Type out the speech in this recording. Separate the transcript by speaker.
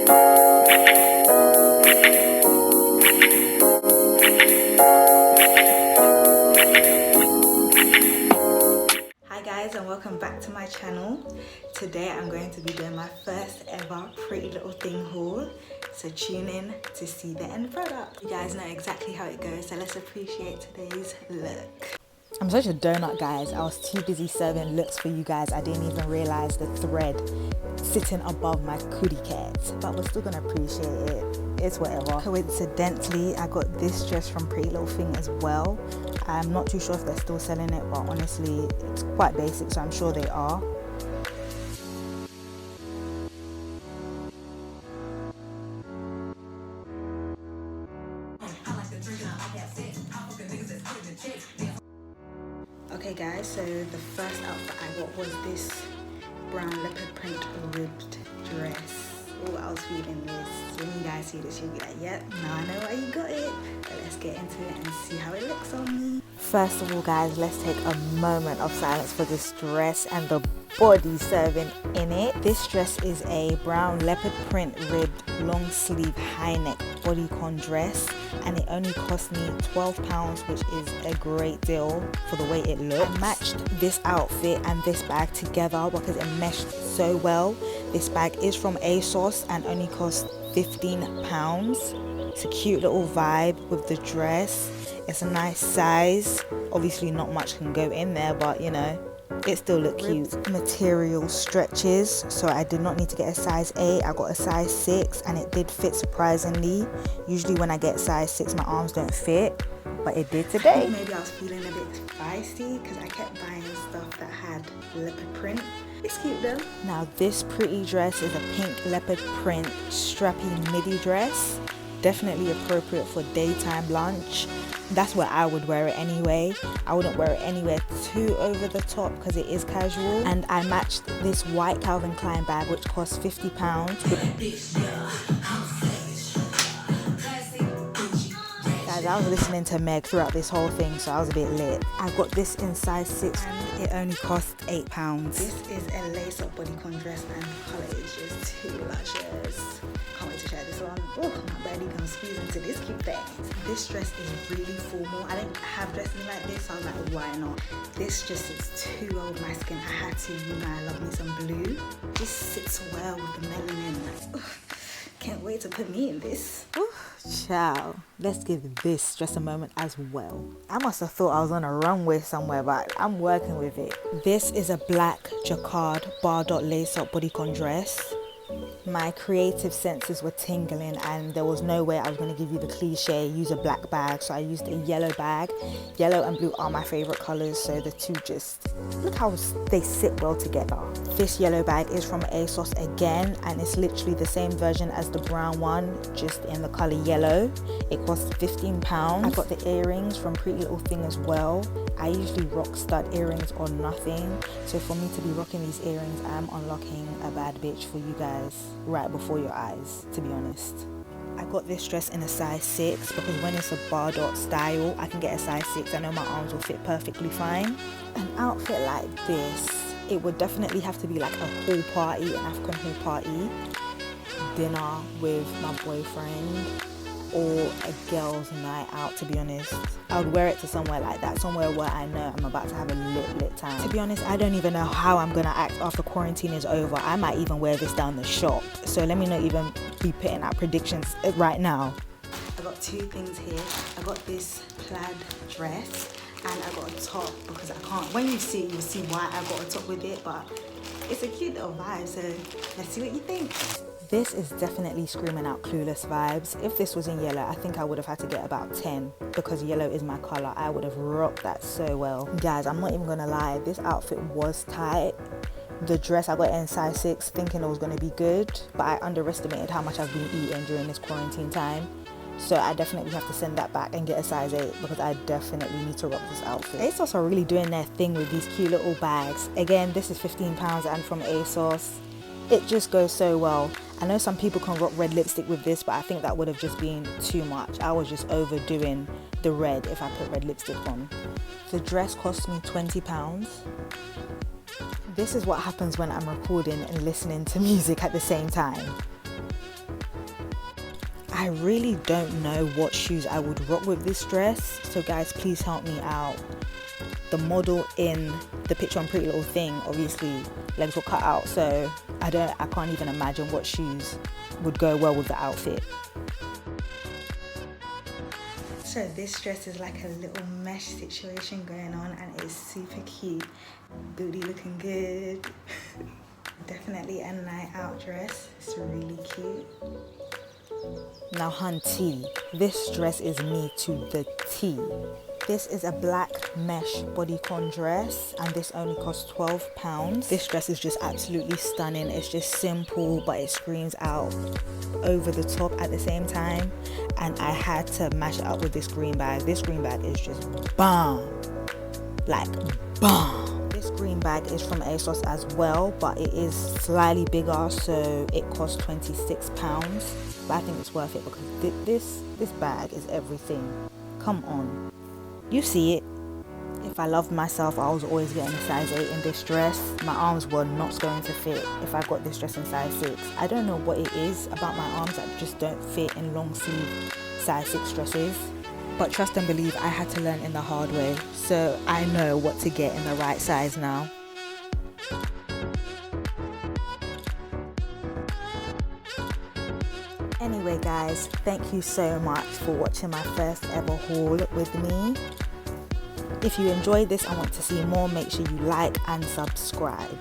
Speaker 1: Hi guys, and welcome back to my channel. Today I'm going to be doing my first ever Pretty Little Thing haul, so tune in to see the end product. You guys know exactly how it goes, so let's appreciate today's look. I'm such a donut, guys. I was too busy serving looks for you guys. I didn't even realize the thread sitting above my cootie cat, but we're still gonna appreciate it. It's whatever. Coincidentally, I got this dress from Pretty Little Thing as well. I'm not too sure if they're still selling it, but honestly it's quite basic, so I'm sure they are. Okay guys, so the first outfit I got was this brown leopard print ribbed dress. Oh, I was feeling this. When you guys see this, you'll be like, yep, now I know why you got it. But let's get into it and see how it looks on me. First of all, guys, let's take a moment of silence for this dress and the body serving in it. This dress is a brown leopard print ribbed long sleeve high neck bodycon dress, and it only cost me £12, which is a great deal for the way it looks. I matched this outfit and this bag together because it meshed so well. This bag is from Asos and only cost £15. It's a cute little vibe with the dress. It's a nice size. Obviously not much can go in there, but you know, it still look cute. Material stretches, so I did not need to get a size 8. I got a size 6 and it did fit surprisingly. Usually when I get size 6 my arms don't fit, but it did today. Maybe I was feeling a bit spicy because I kept buying stuff that had leopard print. It's cute though. Now this pretty dress is a pink leopard print strappy midi dress. Definitely appropriate for daytime lunch. That's where I would wear it anyway. I wouldn't wear it anywhere too over the top because it is casual. And I matched this white Calvin Klein bag, which costs £50. Guys, I was listening to Meg throughout this whole thing, so I was a bit lit. I got this in size 6 and it only cost £8. This is a lace-up bodycon dress and the colour is just too luscious. Can't wait to try this on. Oh, my belly can squeeze into this cute thing. This dress is really formal. I didn't have dressing like this, so I was like, why not? This just is too old my skin. I had to, you know, I love me some blue. This sits well with the melanin. Can't wait to put me in this. Ciao. Let's give this dress a moment as well. I must have thought I was on a runway somewhere, but I'm working with it. This is a black jacquard BARDOT lace-up bodycon dress. My creative senses were tingling and there was no way I was going to give you the cliche use a black bag, so I used a yellow bag. Yellow and blue are my favorite colors, so the two just look how they sit well together. This yellow bag is from Asos again, and it's literally the same version as the brown one, just in the color yellow. It cost £15. I got the earrings from Pretty Little Thing as well. I usually rock stud earrings or nothing, so for me to be rocking these earrings, I'm unlocking a bad bitch for you guys right before your eyes, to be honest. I got this dress in a size 6 because when it's a BARDOT style, I can get a size 6. I know my arms will fit perfectly fine. An outfit like this, it would definitely have to be like a hall party, an African hall party, dinner with my boyfriend, or a girls' night out, to be honest. I would wear it to somewhere like that, somewhere where I know I'm about to have a lit time. To be honest, I don't even know how I'm gonna act after quarantine is over. I might even wear this down the shop, so let me not even be putting out predictions right now. I got two things here. I got this plaid dress and I got a top because I can't, when you see it, you'll see why I got a top with it, but it's a cute little vibe, so let's see what you think. This is definitely screaming out Clueless vibes. If this was in yellow, I think I would have had to get about 10 because yellow is my color. I would have rocked that so well. Guys, I'm not even gonna lie, this outfit was tight. The dress I got in size 6 thinking it was gonna be good, but I underestimated how much I've been eating during this quarantine time. So I definitely have to send that back and get a size 8 because I definitely need to rock this outfit. ASOS are really doing their thing with these cute little bags. Again, this is £15 and from ASOS. It just goes so well. I know some people can rock red lipstick with this, but I think that would have just been too much. I was just overdoing the red if I put red lipstick on. The dress cost me £20. This is what happens when I'm recording and listening to music at the same time. I really don't know what shoes I would rock with this dress, so guys, please help me out. The model in the picture on Pretty Little Thing, obviously legs were cut out, so I can't even imagine what shoes would go well with the outfit. So this dress is like a little mesh situation going on, and it is super cute. Booty looking good. Definitely a night out dress. It's really cute. Now hunty, this dress is me to the T. This is a black mesh bodycon dress, and this only costs £12. This dress is just absolutely stunning. It's just simple, but it screams out over the top at the same time, and I had to match it up with this green bag. This green bag is just bomb, like bomb. This green bag is from Asos as well, but it is slightly bigger, so it costs £26. But I think it's worth it because this bag is everything. Come on, you see it. If I loved myself, I was always getting a size 8 in this dress. My arms were not going to fit if I got this dress in size 6. I don't know what it is about my arms that just don't fit in long sleeve size 6 dresses. But trust and believe, I had to learn in the hard way. So I know what to get in the right size now. Anyway guys, thank you so much for watching my first ever haul with me. If you enjoyed this and want to see more, make sure you like and subscribe.